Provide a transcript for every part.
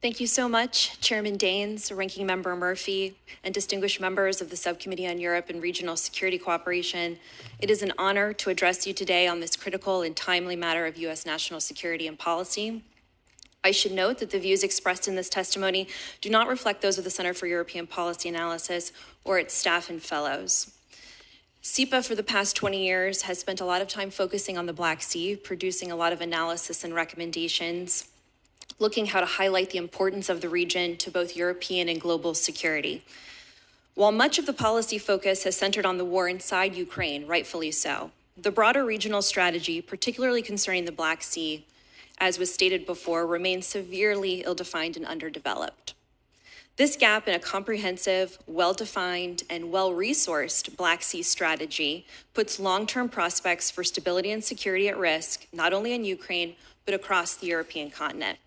Thank you so much, Chairman Daines, Ranking Member Murphy, and distinguished members of the Subcommittee on Europe and Regional Security Cooperation. It is an honor to address you today on this critical and timely matter of U.S. national security and policy. I should note that the views expressed in this testimony do not reflect those of the Center for European Policy Analysis or its staff and fellows. SEPA for the past 20 years has spent a lot of time focusing on the Black Sea, producing a lot of analysis and recommendations, looking how to highlight the importance of the region to both European and global security. While much of the policy focus has centered on the war inside Ukraine, rightfully so, the broader regional strategy, particularly concerning the Black Sea, as was stated before, remains severely ill-defined and underdeveloped. This gap in a comprehensive, well-defined, and well-resourced Black Sea strategy puts long-term prospects for stability and security at risk, not only in Ukraine, but across the European continent.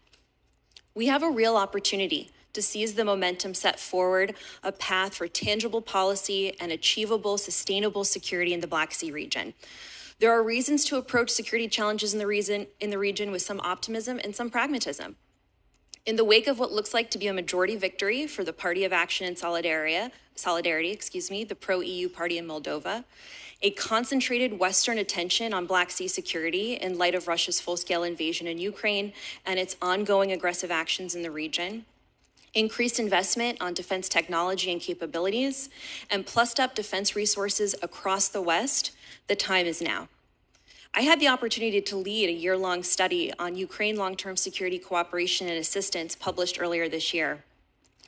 We have a real opportunity to seize the momentum set forward, a path for tangible policy and achievable, sustainable security in the Black Sea region. There are reasons to approach security challenges in the region with some optimism and some pragmatism. In the wake of what looks like to be a majority victory for the Party of Action and Solidarity, the pro-EU party in Moldova, a concentrated Western attention on Black Sea security in light of Russia's full-scale invasion in Ukraine and its ongoing aggressive actions in the region, increased investment on defense technology and capabilities, and plussed-up defense resources across the West, the time is now. I had the opportunity to lead a year-long study on Ukraine long-term security cooperation and assistance published earlier this year.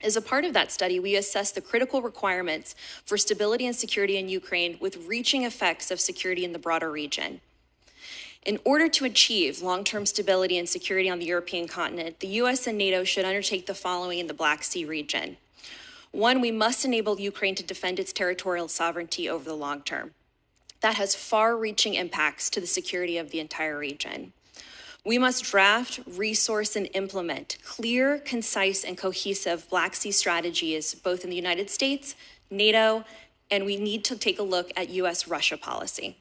As a part of that study, we assessed the critical requirements for stability and security in Ukraine with reaching effects of security in the broader region. In order to achieve long-term stability and security on the European continent, the US and NATO should undertake the following in the Black Sea region. One, we must enable Ukraine to defend its territorial sovereignty over the long term. That has far-reaching impacts to the security of the entire region. We must draft, resource, and implement clear, concise, and cohesive Black Sea strategies, both in the United States, NATO, and we need to take a look at US-Russia policy.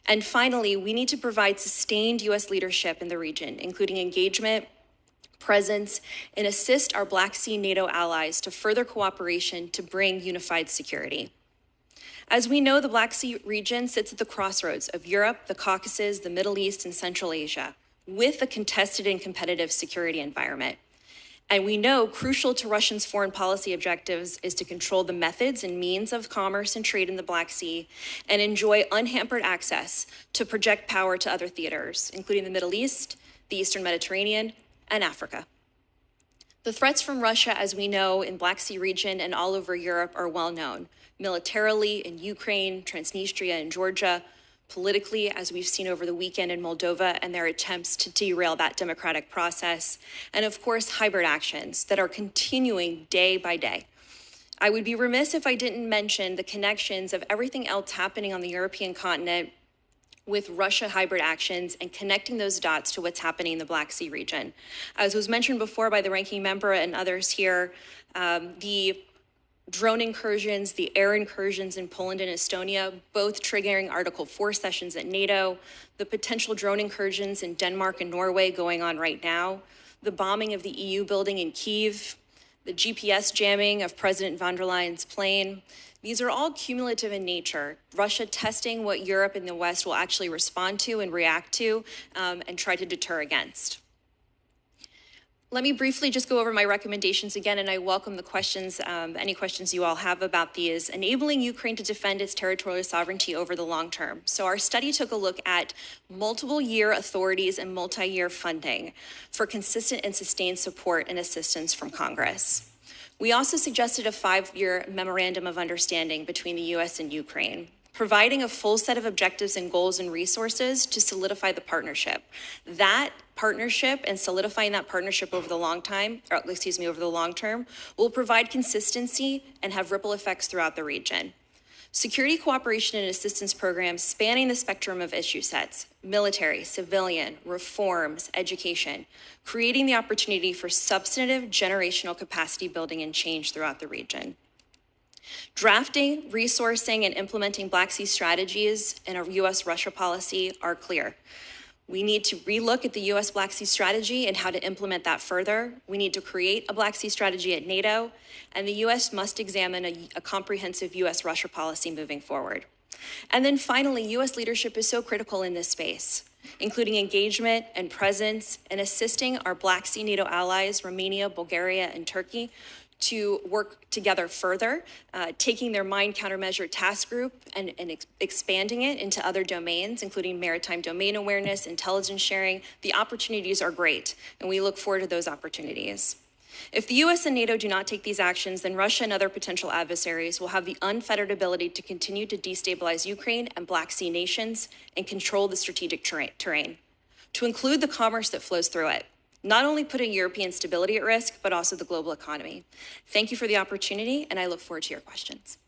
And finally, we need to provide sustained US leadership in the region, including engagement, presence, and assist our Black Sea NATO allies to further cooperation to bring unified security. As we know, the Black Sea region sits at the crossroads of Europe, the Caucasus, the Middle East, and Central Asia, with a contested and competitive security environment. And we know crucial to Russia's foreign policy objectives is to control the methods and means of commerce and trade in the Black Sea and enjoy unhampered access to project power to other theaters, including the Middle East, the Eastern Mediterranean, and Africa. The threats from Russia, as we know, in Black Sea region and all over Europe are well known. Militarily in Ukraine, Transnistria, and Georgia, politically, as we've seen over the weekend in Moldova and their attempts to derail that democratic process, and of course, hybrid actions that are continuing day by day. I would be remiss if I didn't mention the connections of everything else happening on the European continent with Russia hybrid actions and connecting those dots to what's happening in the Black Sea region. As was mentioned before by the ranking member and others here, the drone incursions, the air incursions in Poland and Estonia, both triggering Article 4 sessions at NATO, the potential drone incursions in Denmark and Norway going on right now, the bombing of the EU building in Kyiv, the GPS jamming of President von der Leyen's plane. These are all cumulative in nature. Russia testing what Europe and the West will actually respond to and react to and try to deter against. Let me briefly just go over my recommendations again, and I welcome the questions, any questions you all have about these. Enabling Ukraine to defend its territorial sovereignty over the long term. So our study took a look at multiple year authorities and multi-year funding for consistent and sustained support and assistance from Congress. We also suggested a 5-year memorandum of understanding between the US and Ukraine, providing a full set of objectives and goals and resources to solidify the partnership. That partnership and solidifying that partnership over the long term will provide consistency and have ripple effects throughout the region. Security cooperation and assistance programs spanning the spectrum of issue sets, military, civilian, reforms, education, creating the opportunity for substantive generational capacity building and change throughout the region. Drafting, resourcing, and implementing Black Sea strategies in a US-Russia policy are clear. We need to relook at the US Black Sea strategy and how to implement that further. We need to create a Black Sea strategy at NATO, and the US must examine a comprehensive US-Russia policy moving forward. And then finally, US leadership is so critical in this space, including engagement and presence and assisting our Black Sea NATO allies, Romania, Bulgaria, and Turkey, to work together further, taking their mine countermeasure task group and expanding it into other domains, including maritime domain awareness, intelligence sharing. The opportunities are great, and we look forward to those opportunities. If the US and NATO do not take these actions, then Russia and other potential adversaries will have the unfettered ability to continue to destabilize Ukraine and Black Sea nations and control the strategic terrain, to include the commerce that flows through it, not only putting European stability at risk, but also the global economy. Thank you for the opportunity, and I look forward to your questions.